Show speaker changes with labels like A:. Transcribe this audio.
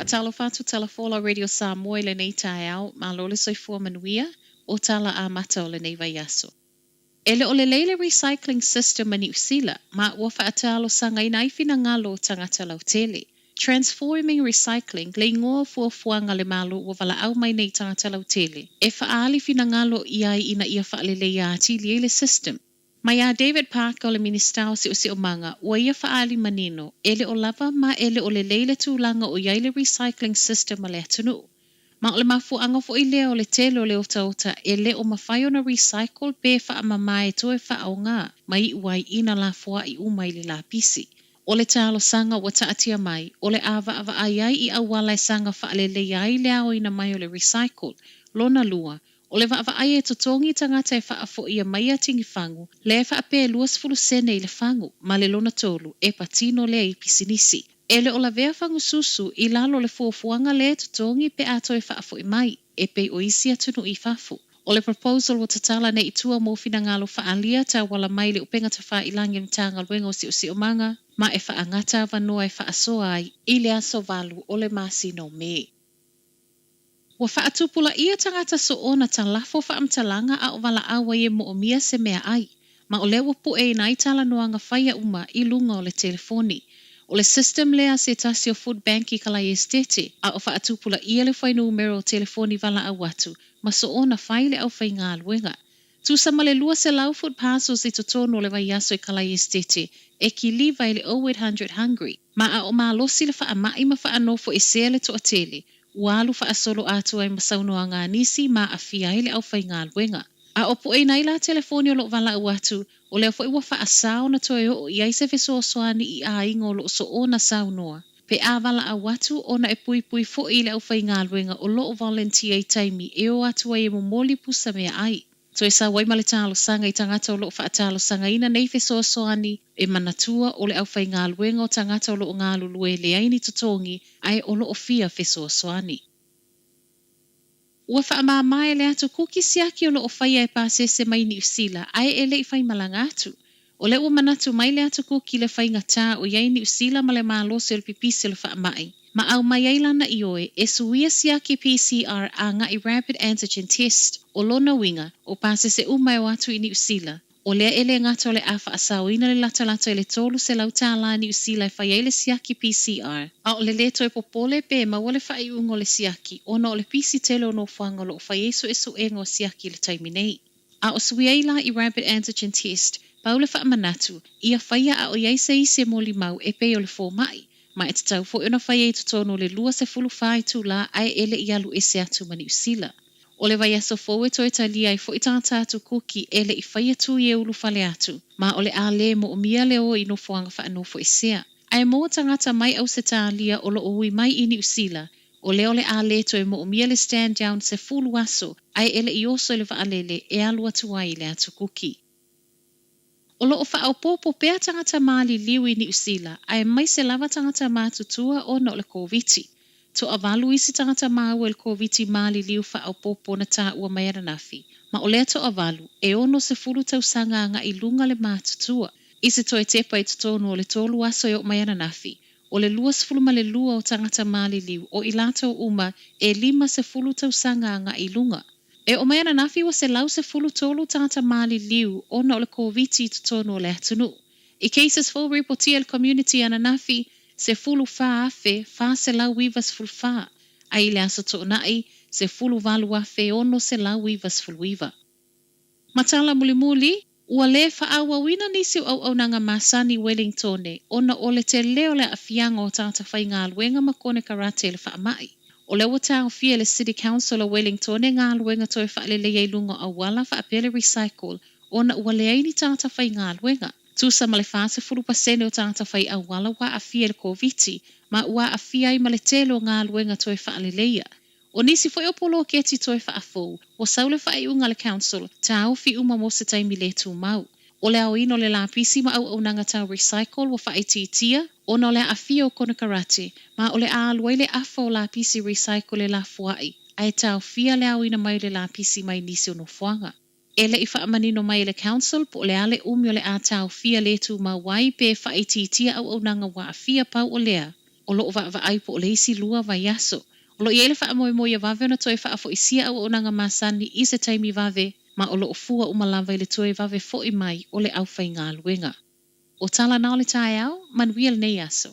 A: Whaatalo fatu telefola Radio Samoa le nei tae au, ma lole soifua manuia, o tala a mata o le nei vaiaso. Ele o le leile recycling system mani usila, ma ua whaatalo sanga ina ifina ngalo tangata lautele. Transforming recycling le ngoa fuafuanga le malo ua wala au mai nei tangata lautele. E whaali fina ngalo iai ina ia whaalele ia ati liele system. Maya David Parker o le ministao si o manga, ua ia whaali manino, ele o lava ma ele o le leile tūlanga o iaile recycling system a le atunu. Ma o le mafuanga fo i lea o le tele o le ota ele o mawhai o na recycle pe wha mamae toe wha au ngā, mai uai ina la fua i umai le la pisi. O le talo sanga wa taatia mai, o le ava ai i awala sanga wha le ai le au ina mai o le recycle, lona lua, o le va ai e totongi tangata e wha fo ia mai atingi fangu, le wha pe luas fulu sene i le fangu, ma le lona tolu, e patino le i pisinisi. Ele o la vea fangu susu i lalo le fuafuanga le totongi pe ato e wha fo i mai, e pe o isi atunu i fafu. O le proposal o tatala ne itua mo fina ngalo wha alia ta wala mai le upenga ta wha ilangi mtanga luenga o manga, ma e wha angata vanua e wha asoa ai, i le aso valu o le masino me. Wa whaatupula ia tangata so ona ta lafo whaamtalanga a o wala awa ye mo o mia se mea ai, ma o lewa pu e na itala noanga whaia uma i lunga o le telefoni. O le system lea se tasi o food bank i kala estete, a o whaatupula ia le whai numero o telefoni wala awatu, ma so ona whaile au whai ngā luenga. Tu sama le lua se lau food parcels i totono le vai aso i kala estete, e ki liva i le 0800 hungry, ma a o maa losi le wha mai ma wha anofo i se le to atele, walu wha asolo atu ai masaunoa ngā nisi ma a fia ile au whai ngā luenga. A opo e nai la telefoni o lo wala uatu, o leo fo iwa wha asao na toe o i aise feso soani i a ingo lo so o na saunoa. Pe a wala uatu o na e pui fo ile au whai ngā luenga o lo o volunteer i taimi e o atu ai e momoli pusa mea ai. So e sa wai male talo sanga i tangata o lo wha talo sanga ina nei feso soani e manatua o le au whai ngā luenga o tangata o lo ngā lulue le aini tutongi ai o lo o fia feso soani. Ua wha maa mai le atu kuki siaki o lo o whaia e pāsese mai ni usila, ai e le i whai malanga atu. O le ua manatu mai le atu kuki le whai ngata o iai ni usila ma le maa lose o le pipisi le wha mai. Ma au mai ailana i oe, e suia siaki PCR a nga i rapid antigen test o lona winga o pāsese umai o atu i ni usila. O lea ele ngata o le awha asau ina le lata le tolu se lau tāla ni usila e whai ele siaki PCR. A o le leto e popole pe ma wale whai ungo le siaki, ona o le pisi tele o no whanga lo o whai eso engo siaki le taiminei. A o suiaila i rapid antigen test, paule wha manatu, ia whaia a o iaise i se moli mau e pe o le fō mai. Ma e te tau fo ona whai e tutono le lua se fulu whai tu la ai ele i alu ese atu mani usila. O le vai aso fo e toi talia i fo i tangata atu kuki ele i whai atu i e ulu whale atu, ma o le a le mo o mia leo i no whanga wha anofo esea. Ai mo tangata mai au se talia o lo ui mai i ni usila, o leo le a le toi mo o mia le stand down se fulu aso, ai ele i oso le wa alele e alu atu ai le atu kuki. O lo o wha au popo pea tangata maali liwi ni usila, ai mai se lava tangata mātutua o na o le COVID. To avalu isi tangata mau el COVID maali liu wha au popo na tā ua mai aranafi. Ma o lea to avalu, e ono se fulu tau sanga anga i lunga le mātutua. Isi toi tepa i tutono o le tolu aso i o mai aranafi. O le luas fulu ma le lua o tangata maali liu o i lato uma e 5 se fulu tau sanga anga i lunga. E o mai aranafi wa se lau se fulu tolu tangata maali liu o na o le COVID i tutono o le atunu. I cases full reportia el community ananafi, se fulu fa afe, fa se lau wivas fulu fa. Ai le aso to nai, se fulu valu afe ono se lau wivas fulu wiva. Matala mulimuli, ua le fa awa wina nisi au nanga masani Wellingtone, ona ole te leo le afianga o tata whai ngā luenga makone karate le wha mai. O le wata o fia le City Council o Wellingtone ngā luenga toi wha le le lunga a wala wha apele recycle, ona ua le aini tata whai ngā luenga. Tusa ma le fase fulu pasene o tangata whai a wala wa a fia le COVID, ma ua a fia i ma le telo ngā luenga toi wha le leia. O nisi fo opolo keti toi wha a fōu, o saule wha i unga le council, ta au fi uma mo se taimi le tu mau. O le au ino le la pisi ma au nanga tau recycle wa wha i titia, o no le a fia o kona karate, ma o le a aluai le afa o la pisi recycle le la fuai, ai tau fia le au ina mai le la pisi mai nisi o no fuanga. Ele i wha manino mai le council po le ale o le a tau fia le tu ma wai pe wha i titia au nanga wa a fia pau o lea. O lo va ai po le isi lua vai aso. O lo iele wha moe moe vave ona toi wha fo isia au o nanga masani i se taimi vave ma o lo fua umalava i le toi vave fo i mai o le au whai ngā luenga. O tala nao le tae au, manuia le nei aso.